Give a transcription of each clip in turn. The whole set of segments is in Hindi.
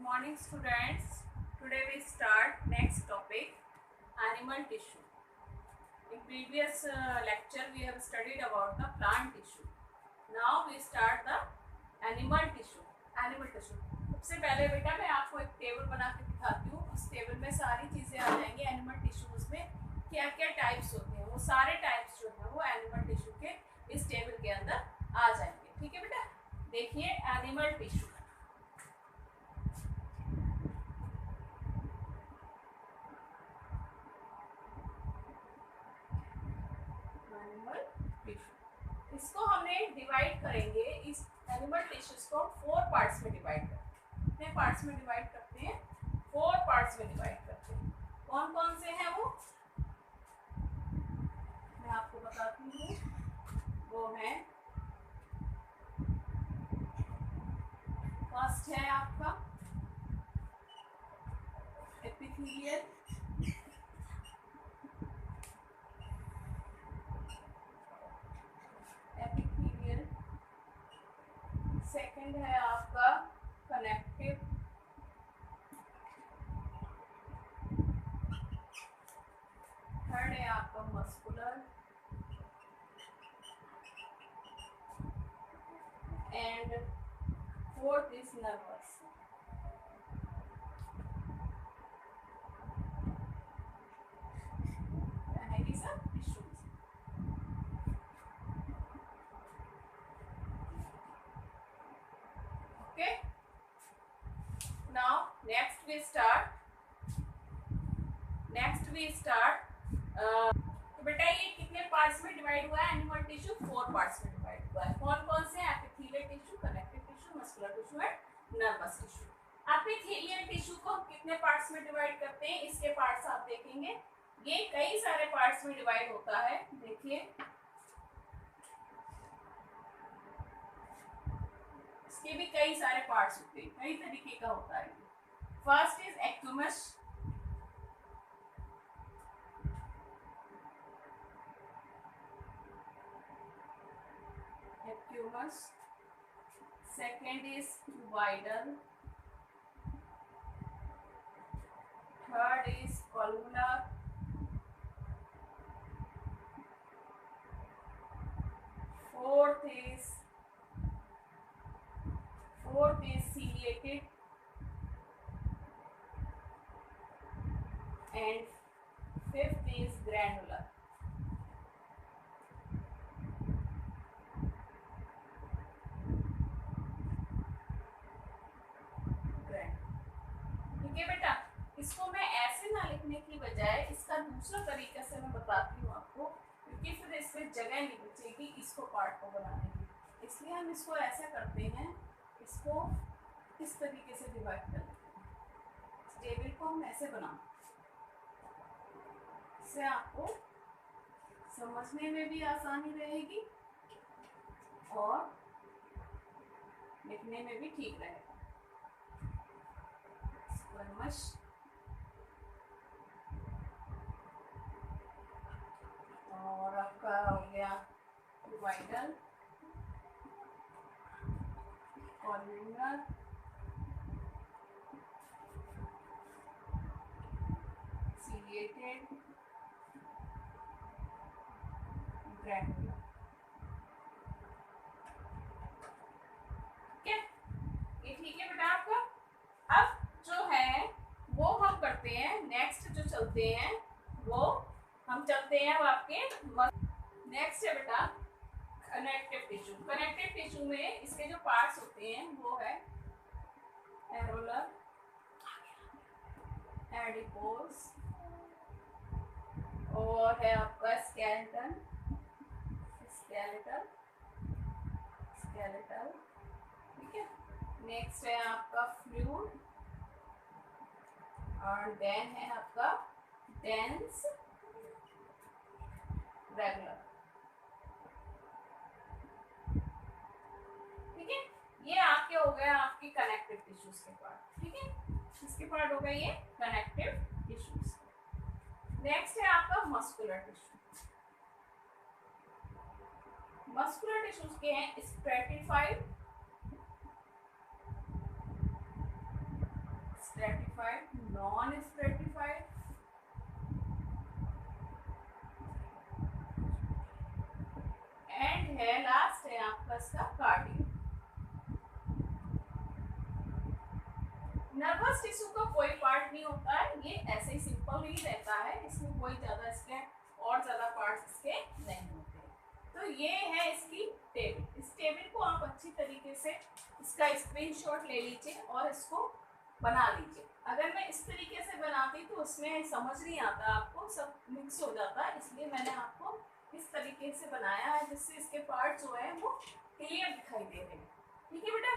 morning students. Today we start next topic, animal tissue. In previous lecture we have studied about the plant tissue. Now we start the animal tissue. सबसे पहले बेटा मैं आपको एक टेबल बना के दिखाती हूँ। उस टेबल में सारी चीज़ें आ जाएंगी। एनिमल टिश्यूज में क्या क्या टाइप्स होते हैं, वो सारे टाइप्स जो हैं वो एनिमल टिश्यू के इस टेबल के अंदर आ जाएंगे। ठीक है बेटा, देखिए एनिमल टिश्यू। इसको हमने डिवाइड करेंगे, इस एनिमल टिश्यूज को 4 पार्ट्स में डिवाइड करते हैं। कितने पार्ट्स में डिवाइड करते हैं? 4 पार्ट्स में डिवाइड करते हैं। कौन कौन से हैं वो मैं आपको बताती हूँ। वो है, फर्स्ट है आपका एपिथेलियल, सेकंड है आपका कनेक्टिव, थर्ड है आपका muscular, and fourth is nervous. Next we start. तो बेटा ये कितने पार्ट्स में डिवाइड हुआ है? एनिमल टिश्यू 4 पार्ट्स में डिवाइड हुआ है। कौन कौन से? Epithelial tissue, connective tissue, muscular tissue and nervous tissue. Epithelial tissue को कितने पार्ट्स में डिवाइड करते हैं? इसके पार्ट्स आप देखेंगे, ये कई सारे पार्ट्स में डिवाइड होता है। देखिए इसके भी कई सारे पार्ट्स होते हैं, कई तरीके का होता है। First is squamous, second is cuboidal, third is columnar, fourth is ciliated, and fifth is granular. इसको मैं ऐसे ना लिखने की बजाय इसका दूसरा तरीका से मैं बताती हूँ आपको, क्योंकि फिर इसमें जगह नहीं बचेगी इसको पार्ट को बनाने की। इसलिए हम इसको ऐसा करते हैं, इसको इस तरीके से डिवाइड कर लेते हैं। टेबल को हम ऐसे बनाते हैं, इससे आपको समझने में भी आसानी रहेगी और लिखने में भी ठीक रहेगा। और आपका हो गया वाइटल, कॉलर, सीलिएटेड, ग्रैनुलर। ठीक है, ये ठीक है बेटा आपका। अब जो है वो हम करते हैं, नेक्स्ट जो चलते हैं वो हम चलते हैं अब आपके नेक्स्ट है बेटा कनेक्टिव टिश्यू। कनेक्टिव टिश्यू में इसके जो पार्ट्स होते हैं वो है एरोलर, एडिपोस, और है आपका स्केलेटल, ठीक है। नेक्स्ट है आपका फ्लूइड, और देन है आपका डेंस रेगुलर। ठीक है, ये आपके हो गया आपकी कनेक्टिव टिश्यूज के पार्ट। ठीक है, इसके पार्ट हो गए ये कनेक्टिव टिश्यूज। नेक्स्ट है आपका मस्कुलर टिश्यू। मस्कुलर टिश्यूज के हैं stratified, stratified, non stratified, and है लास्ट है आपका इसका कार्डियक। नर्वस टिश्यू का कोई पार्ट नहीं होता है, ये ऐसे ही सिंपल ही रहता है, इसमें कोई ज्यादा इसके और ज्यादा पार्ट्स इसके नहीं होते। तो ये है इसकी टेबल। इस टेबल को आप अच्छी तरीके से इसका स्क्रीनशॉट ले लीजिए और इसको बना लीजिए। अगर मैं इस तरीके से बनाती तो उसमें समझ नहीं आता, आपको सब मिक्स हो जाता, इसलिए मैंने आपको इस तरीके से बनाया है जिससे इसके पार्ट जो है वो क्लियर दिखाई दे रहे हैं। ठीक है बेटा।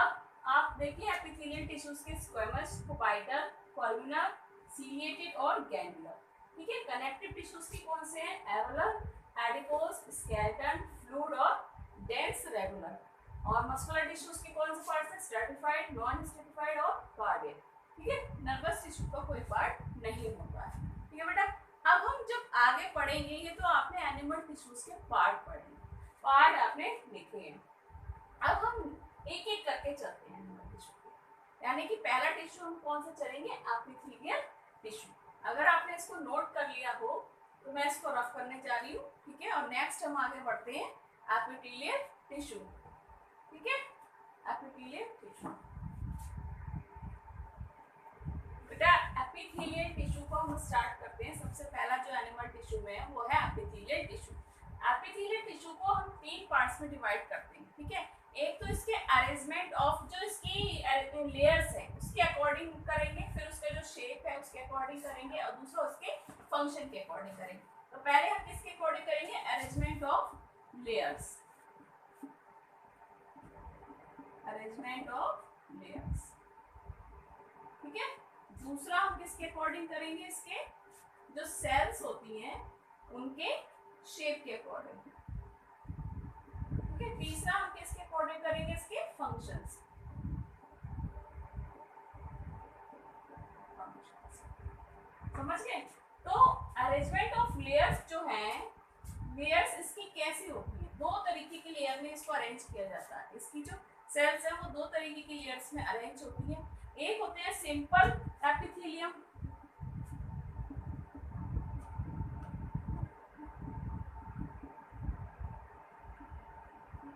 अब आप देखिए एपिथेलियल टिश्यूज के स्क्वेमस, क्यूबाइडल, कोलुमिनर, सीलिएटेड और गैंगुलर। ठीक है। कनेक्टिव टिश्यूज की कौन से हैं? एरोलर, एडिपोस, स्केलेटन, फ्लूइड और डेंस रेगुलर। और मस्कुलर टिश्यूज के कौन से पार्ट्स हैं? स्ट्रेटिफाइड, नॉन स्ट्रेटिफाइड और कार्डियक। ठीक है। नर्वस टिश्यू का कोई पार्ट नहीं होता है। ठीक है बेटा। अब हम जब आगे पढ़ेंगे, ये तो आपने एनिमल टिश्यूज के पार्ट पढ़े, पार्ट आपने लिखे हैं। अब हम एक एक करके चलते हैं एनिमल टिश्यू के। यानी कि पहला टिश्यू हम कौन सा चलेंगे? Epithelial tissue. अगर आपने इसको नोट कर लिया हो तो मैं इसको रफ करने जा रही हूँ। ठीक है। और नेक्स्ट हम आगे बढ़ते हैं एपिथेलियल टिश्यू। ठीक है। एपिथेलियल टिश्यू बेटा, एपिथेलियल टिश्यू को हम स्टार्ट करते हैं। सबसे पहला जो एनिमल टिश्यू में है वो है एपिथेलियल टिश्यू। एपिथेलियल टिश्यू को हम 3 पार्ट्स में डिवाइड करते हैं। ठीक है। एक तो इसके अरेंजमेंट ऑफ जो इसकी लेयर्स है उसके अकॉर्डिंग करेंगे, फिर उसका जो शेप है उसके अकॉर्डिंग करेंगे, और दूसरा उसके फंक्शन के अकॉर्डिंग करेंगे। तो पहले हम किसके अकॉर्डिंग करेंगे? Arrangement of layers. Arrangement of layers. ठीक है। दूसरा हम किसके अकॉर्डिंग करेंगे? इसके जो सेल्स होती हैं उनके शेप के अकॉर्डिंग। ठीक है। तीसरा हम किसके अकॉर्डिंग करेंगे? इसके फंक्शंस। समझ गए? तो अरेंजमेंट ऑफ लेयर्स जो है, लेयर्स इसकी कैसी होती है? 2 तरीके की लेयर में इसको अरेंज किया जाता है। इसकी जो सेल्स है वो 2 तरीके की लेयर्स में अरेंज होती है। एक होते हैं सिंपल एपिथेलियम,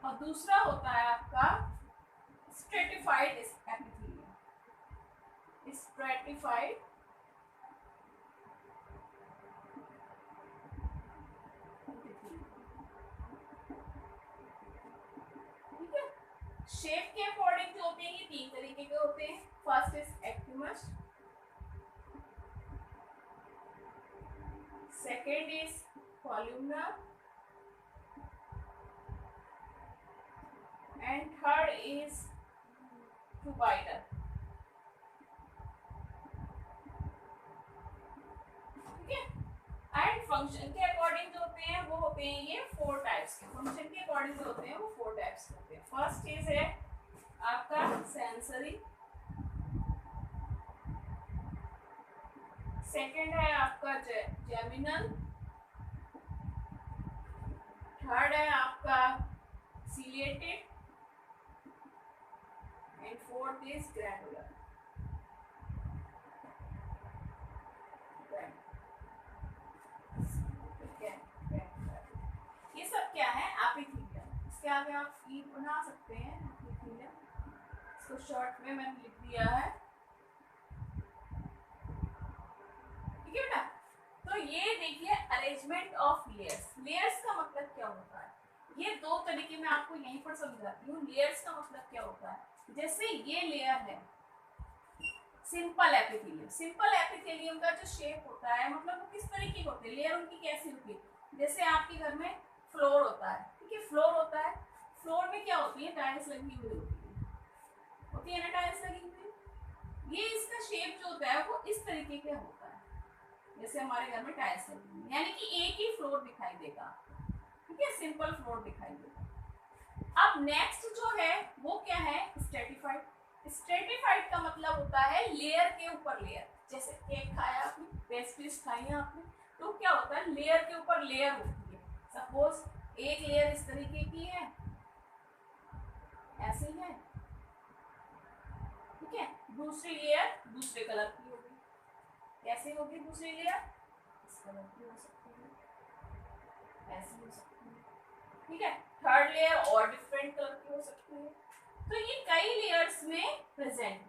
और दूसरा होता है आपका स्ट्रेटिफाइड एपिथेलियम। स्ट्रेटिफाइड शेप के अकॉर्डिंग जो होते हैं ये 3 तरीके के होते हैं। First is squamous, second is columnar, and third is cuboidal. ठीक है। एंड फंक्शन के अकॉर्डिंग जो होते हैं वो होते हैं ये 4 टाइप्स के। फंक्शन के अकॉर्डिंग जो होते हैं वो 4 टाइप्स के होते हैं। फर्स्ट चीज है आपका सेंसरी, सेकेंड है आपका जेमिनल, थर्ड है आपका ciliated, and fourth is granular. ये सब क्या है? एपिथेलियम। इसके आगे आप ई बना सकते हैं एपिथेलियम, इसको शॉर्ट में मैंने लिख दिया है। ठीक है बेटा। तो ये देखिए अरेंजमेंट ऑफ लेयर्स। लेयर्स का मतलब क्या होता है? ये 2 तरीके में आपको यहीं पर समझाती हूँ। लेयर्स का मतलब क्या होता है? जैसे ये लेयर है सिंपल एपिथेलियम। सिंपल एपिथेलियम का जो शेप होता है, मतलब वो किस तरीके की होती है? लेयर उनकी कैसी होती है? जैसे आपके घर में फ्लोर होता है। ठीक है। फ्लोर होता है, फ्लोर में क्या होती है? टाइल्स लगी हुई होती है ना, टाइल्स लगी हुई। ये इसका शेप जो होता है वो इस तरीके का होता है, जैसे हमारे घर में टाइल्स लगी हुई, यानी कि एक ही फ्लोर दिखाई देगा। ठीक है। सिंपल फ्लोर दिखाई देगा। अब नेक्स्ट जो है वो क्या है? स्ट्रेटिफाइड। स्ट्रेटिफाइड का मतलब होता है लेयर के ऊपर लेयर। जैसे केक खाया आपने, पेस्ट्रीज खाई है आपने, तो क्या होता है? लेयर के ऊपर लेयर होती है। सपोज एक लेयर इस तरीके की है, ऐसे ही है। ठीक ठीक है। दूसरी लेयर दूसरे कलर की होगी, कैसे होगी दूसरी लेयर, इस कलर की हो सकती है, ऐसी हो सकती है, ठीक है। थर्ड लेयर और डिफरेंट कलर की हो सकती है। तो ये कई लेयर्स में प्रेजेंट,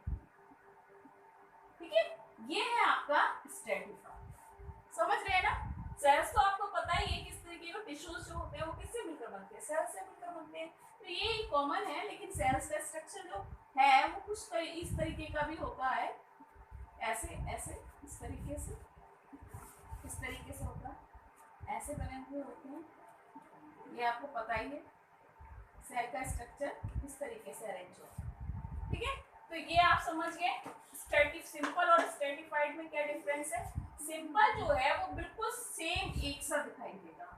ठीक है। ये है आपका स्ट्रेटिफाई, समझ रहे हैं ना। सेल्स तो आपको पता ही है किस तरीके के टिश्यूज जो होते हैं वो किससे मिलकर बनते हैं, सेल्स से मिलकर बनते हैं। तो ये कॉमन है, लेकिन सेल्स का स्ट्रक्चर जो है वो कुछ इस तरीके का भी होता है, ऐसे ऐसे इस तरीके से, इस तरीके से होता है, ऐसे बने हुए होते हैं, ये आपको पता ही है। सेल का स्ट्रक्चर इस तरीके से अरेंज होता है, ठीक है। तो ये आप समझ गए स्ट्रेटिफ सिंपल और स्ट्रेटिफाइड में क्या डिफरेंस है। सिंपल जो है वो बिल्कुल सेम एक सा दिखाई देगा,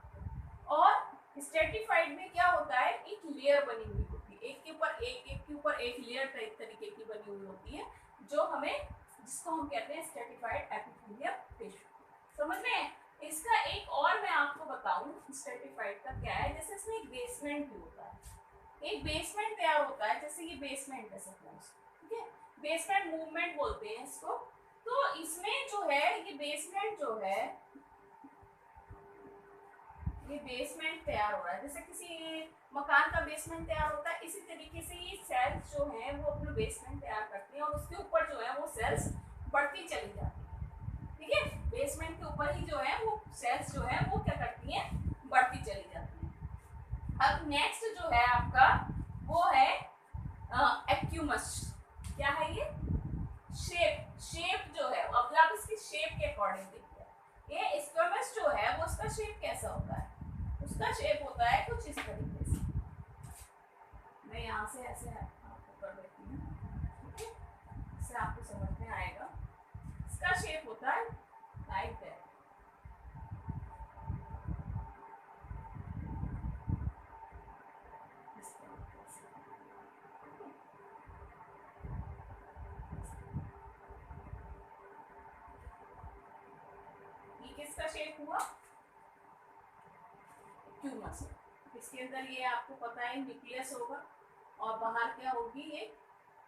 और स्ट्रेटिफाइड में क्या होता है, एक लेयर बनी हुई होती है, एक के ऊपर एक के ऊपर एक लेयर तरीके की बनी हुई होती है, जो हमें, जिसको हम कहते हैं स्ट्रेटिफाइड एपिथेलियल टिश्यू। समझ रहे हैं। इसका एक और मैं आपको बताऊं स्ट्रेटिफाइड का क्या है, जैसे इसमें एक बेसमेंट भी होता है, एक बेसमेंट तैयार होता है, जैसे ये बेसमेंट है सपोज, ठीक है। बेसमेंट मूवमेंट बोलते हैं इसको। तो इसमें जो है ये बेसमेंट जो है, ये बेसमेंट तैयार हो रहा है, जैसे किसी मकान का बेसमेंट तैयार होता है, इसी तरीके से ये सेल्स जो हैं वो अपना बेसमेंट तैयार करती हैं, और उसके ऊपर जो है वो सेल्स बढ़ती चली जाती है, ठीक है। बेसमेंट के ऊपर ही जो है वो सेल्स जो है वो क्या करती हैं, बढ़ती चली जाती हैं। अब नेक्स्ट जो है आपका वो है एक्यूमस। क्या है ये, शेप, शेप जो है, अब आप इसकी शेप के अकॉर्डिंग देखिए, ये स्क्वामस जो है वो उसका शेप कैसा होता है, उसका शेप होता है कुछ इस तरीके से। मैं यहाँ से ऐसे आपको कर देती हूँ, ठीक है, इससे आपको समझ में आएगा। इसका शेप होता है लाइक दैट, किसका शेप हुआ, क्यूमस। इसके अंदर ये आपको पता है न्यूक्लियस होगा, और बाहर क्या होगी,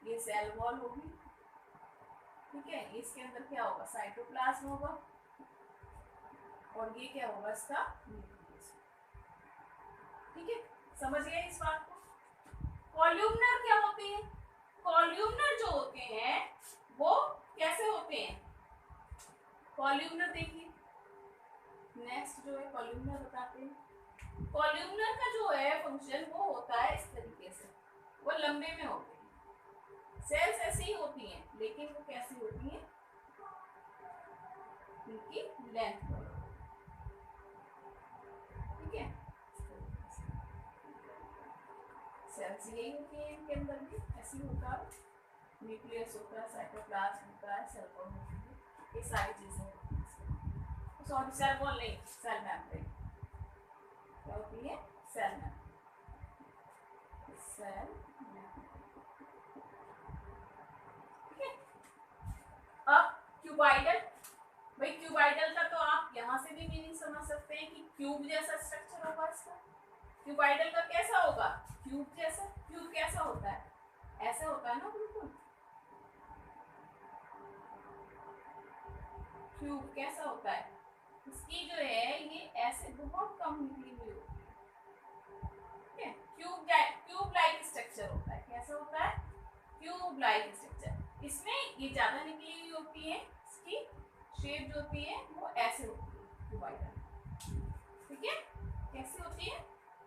ये सेल वॉल होगी, ठीक है। इसके अंदर क्या होगा, साइटोप्लाज्म होगा, और ये क्या होगा इसका न्यूक्लियस, ठीक है। समझ गए इस बात को। कॉल्यूमनर क्या होते हैं, कॉल्यूमनर जो होते हैं वो कैसे होते हैं, कॉल्यूमनर देखिए, नेक्स्ट जो है कॉल्यूमनर बताते हैं। कॉल्यूमनर का जो है फंक्शन वो होता है इस तरीके से, वो लंबे में होते हैं, सेल्स ऐसी ही होती हैं, लेकिन वो कैसी होती हैं, उनकी लेंथ पर, ठीक है। सेल्स यही होती हैं, इनके अंदर भी ऐसी होता है, न्यूक्लियस होता है, साइटोप्लाज्म होता है, सेल वॉल होती है, ये सारी चीजें होती हैं। सॉरी सेल वॉल नहीं, सेल मेम्ब्रेन, क्या होती है, सेल मेम्ब्रेन, सेल मेम्ब्रेन, ठीक है। अब क्यूबाइडल, भाई क्यूबाइडल का तो आप यहाँ से भी मीनिंग समझ सकते हैं कि क्यूब जैसा स्ट्रक्चर होगा इसका। क्यूबाइडल का कैसा होगा, क्यूब जैसा। क्यूब कैसा होता है, ऐसा होता है ना बिल्कुल, क्यूब कैसा होता है, इसकी जो है ये ऐसे बहुत कम निकली हुई होती है, क्यूब लाइक स्ट्रक्चर होता है, कैसा होता है, क्यूब लाइक स्ट्रक्चर। इसमें ये ज्यादा निकली हुई होती है, इसकी शेप जो होती है वो ऐसे होती है क्यूबाइडल, ठीक है। कैसे होती है,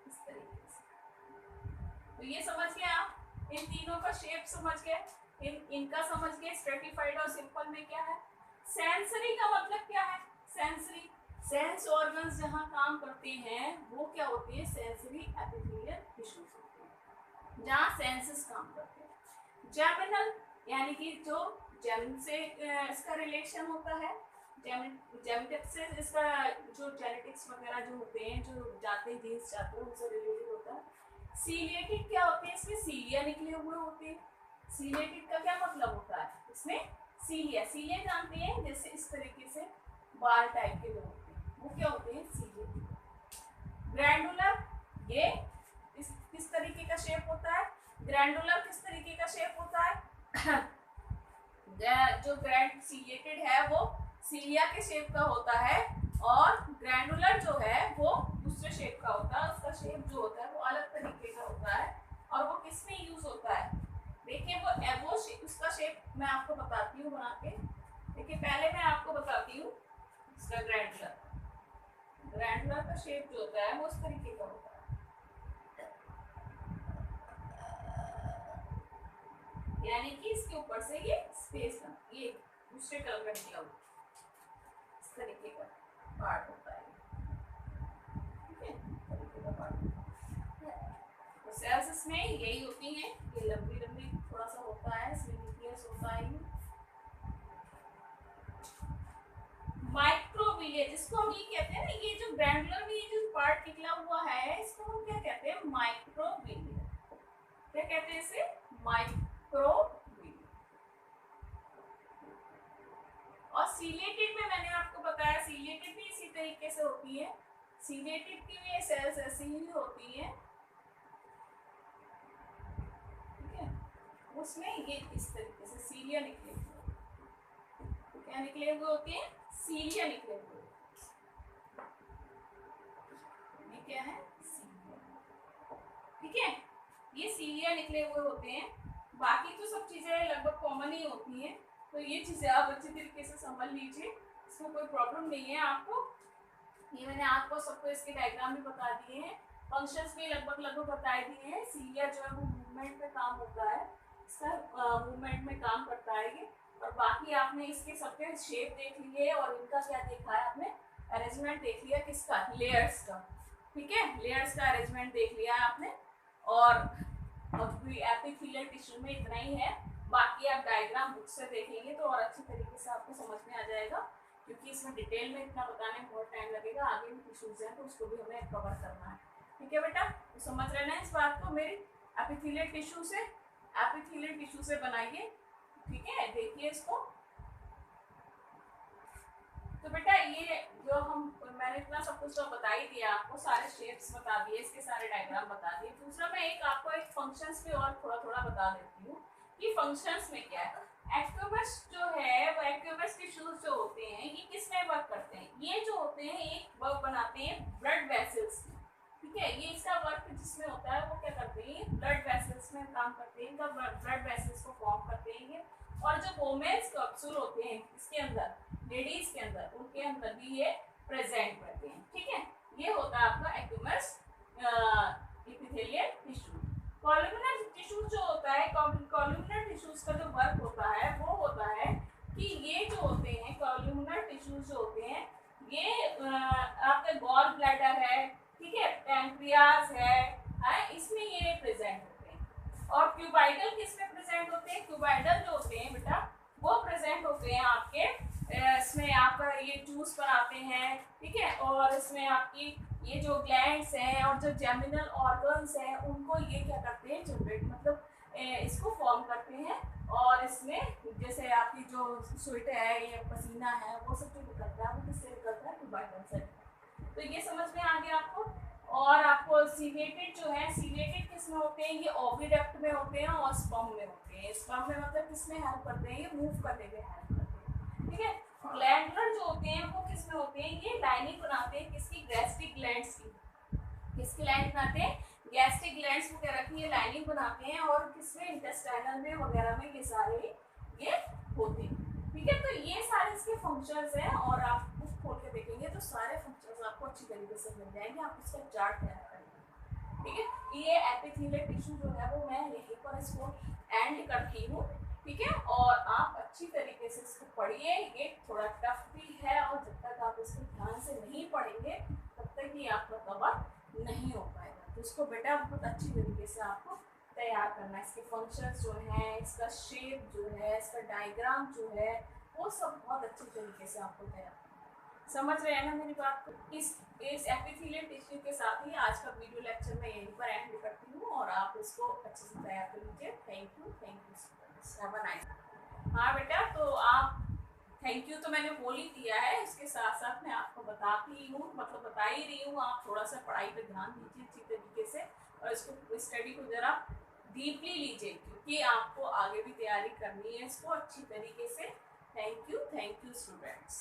इस तरीके से। तो ये समझ गए आप, इन तीनों का शेप समझ गए, इनका समझ गए स्ट्रेटिफाइड और सिंपल में क्या है। सेंसरी का मतलब क्या है, सेंसरी, सेंस ऑर्गन्स जहाँ काम करते हैं वो क्या होती है, सेंसरी एपिथेलियल टिश्यूज होते हैं, जहाँ सेंसेस काम करते हैं। जर्मिनल यानी कि जो जर्म से इसका रिलेशन होता है, जेनेटिक्स से इसका जो जेनेटिक्स वगैरह जो होते हैं, जो जाते हैं जीन्स जाते हैं, उनसे रिलेटेड होता है। सीलिएटेड क्या होते हैं, इसमें सीलिया निकले हुए होते हैं। सीलिएटेड का क्या मतलब होता है, इसमें सीलिया, सीलिया जानते हैं, जैसे इस तरीके से बाल टाइप के जो होते हैं वो क्या होते हैं, सीलिया। ग्रैंडुलर, ये किस तरीके का शेप होता है, ग्रैंडुलर किस तरीके का शेप होता है जो ग्रैंड सीलिएटेड है वो सीलिया के शेप का होता है, और ग्रैनुलर जो है वो दूसरे शेप का होता है। उसका शेप जो होता है वो अलग तरीके का होता है, और वो किस में यूज होता है। देखिए वो उसका शेप मैं आपको बताती हूँ बना के। देखिए पहले मैं आपको बताती हूँ इसका ग्रैनुलर का शेप जो होता है वो उस तरीके का होता है। यानी कि इसके ऊपर से ये स्पेस ये दूसरे कलर का निकला हुआ इस तरीके का पार्ट होता है, ठीक है, तरीके का पार्ट। तो सेल्स इसमें यही होती हैं, ये लंबी लंबी थोड़ा सा होता है, इसमें न्यूक्लियस होता है। माइक्रोविलिया जिसको हम ये कहते हैं ना, ये जो ग्रैनुलर में ये जो पार्ट निकला हुआ है इसको हम क्या कहते हैं, माइक्रोविलिया। क्या कहते हैं इसे, माइक्रोविलिया। और सीलिएटेड में मैंने आपको बताया, सीलिएटेड भी इसी तरीके से होती है। सीलिएटेड की भी सेल्स ऐसी ही होती है, ठीक है। उसमें ये इस तरीके से सीलिया निकले हुए, क्या निकले हुए होते हैं, सीलिया निकले हुए। ये क्या है, सीलिया, ठीक है। ये सीलिया निकले हुए होते हैं। बाकी तो सब चीजें लगभग कॉमन ही होती हैं, तो ये चीजें आप अच्छी तरीके से समझ लीजिए, इसमें कोई प्रॉब्लम नहीं है आपको। ये मैंने आपको सबको इसके डायग्राम भी बता दिए हैं, फंक्शंस भी लगभग बताए दिए हैं। सीलिया जो है वो मूवमेंट में काम होता है, इसका मूवमेंट में काम करता है ये। और बाकी आपने इसके सबके शेप देख लिए, और इनका क्या देखा है आपने, अरेंजमेंट देख लिया, किसका, लेयर्स का, ठीक है, लेयर्स का अरेंजमेंट देख लिया आपने। और अभी एपिथेलियल टिश्यू में इतना ही है, बाकी आप डायग्राम बुक से देखेंगे तो और अच्छी तरीके से आपको समझ में आ जाएगा, क्योंकि इसमें डिटेल में इतना बताने में बहुत टाइम लगेगा। आगे भी टिश्यूज हैं तो उसको भी हमें कवर करना है, ठीक है बेटा। तो समझ लेना है इस बात को, मेरी एपिथेलियल टिश्यू से बनाइए, ठीक है। देखिए इसको, तो बेटा ये जो मैंने इतना सब कुछ तो बता ही दिया आपको, सारे शेप्स बता दिए, इसके सारे डायग्राम बता दिए। दूसरा मैं आपको एक फंक्शंस पे और थोड़ा थोड़ा बता देती हूँ कि फंक्शंस में क्या है। एक्वेमस जो है वो एक्वेमस टिश्यूज जो होते हैं ये किस में वर्क करते हैं, ये जो होते हैं एक वर्क बनाते हैं ब्लड वेसल्स, ठीक है। ये इसका वर्क जिसमें होता है वो क्या करते हैं, ब्लड वेसल्स में काम करते हैं, इनका ब्लड वेसल्स को फॉर्म करते हैं ये। और जो वोमेन्स कैप्सूल होते हैं इसके अंदर, लेडीज के अंदर, उनके अंदर भी ये प्रेजेंट करते हैं, ठीक है। ये होता है आपका एक्वेमस एपिथेलियल टिश्यू। कॉलुमिनर टिश्यू जो होता है, कॉलुमिनर टिश्यूज का जो वर्क होता है वो होता है कि ये जो होते हैं कॉलुमिनर टिश्यूज जो होते हैं ये आपका गॉल ब्लैडर है, ठीक है, पैंक्रियाज है, इसमें ये प्रेजेंट होते हैं। और क्यूबाइडल किस में प्रेजेंट होते हैं, क्यूबाइडल जो होते हैं बेटा वो प्रेजेंट होते हैं आपके इसमें आप ये जूस बनाते हैं, ठीक है। और इसमें आपकी ये जो ग्लैंड्स हैं और जो जेमिनल ऑर्गन्स हैं उनको ये क्या करते हैं, जनरेट मतलब इसको फॉर्म करते हैं। और इसमें जैसे आपकी जो स्वेट है, ये पसीना है, वो सब जो निकलता है वो किससे निकलता है, क्यूबाइडल से। तो ये समझ में आ गया आपको। और आपको सीलिएटेड जो है, सीलिएटेड किस में होते हैं, ये ओविडक्ट में होते हैं और स्पर्म में होते हैं। स्पर्म में मतलब किसमें हेल्प करते हैं, ये मूव करने में हेल्प करते हैं, ठीक है। ग्लैंडुलर जो होते हैं वो किस में होते हैं, ये लाइनिंग बनाते हैं किसकी, गैस्ट्रिक ग्लैंड्स की। किसकी लाइनिंग बनाते हैं, गैस्ट्रिक ग्लैंड्स वगैरह की ये लाइनिंग बनाते हैं। और किसमें, इंटेस्टाइनल में वगैरह में ये सारे ये होते हैं, ठीक है। तो ये सारे इसके फंक्शंस हैं, और आप बुक खोल के देखेंगे तो सारे फंक्शंस आपको अच्छी तरीके से मिल जाएंगे। आप इसका चार्ट तैयार करेंगे, ठीक है। ये एपिथेलियल टिश्यू जो है वो मैं यहीं पर इसको एंड करती हूँ, ठीक है। और आप अच्छी तरीके से इसको पढ़िए, ये थोड़ा टफ भी है, और जब तक आप इसको ध्यान से नहीं पढ़ेंगे तब तक ये आपका कवर नहीं हो पाएगा। तो इसको बेटा बहुत अच्छी तरीके से आपको तैयार करना है। इसके फंक्शंस जो हैं, इसका शेप जो है, इसका डायग्राम जो है, वो सब बहुत अच्छी तरीके से आपको तैयार करना है। समझ रहे हैं ना मेरी बात को। इस एपिथेलियल टिश्यू के साथ ही आज का वीडियो लेक्चर मैं यहीं पर एंड करती हूँ, और आप इसको अच्छे से तैयार कर लीजिए। Thank you have a nice. हाँ बेटा, तो आप थैंक यू तो मैंने बोल ही दिया है, इसके साथ साथ मैं आपको बताती हूँ, मतलब बता ही रही हूँ, आप थोड़ा सा पढ़ाई पे ध्यान दीजिए अच्छी तरीके से, और इसको स्टडी को ज़रा डीपली लीजिए, क्योंकि आपको आगे भी तैयारी करनी है इसको अच्छी तरीके से। Thank you students.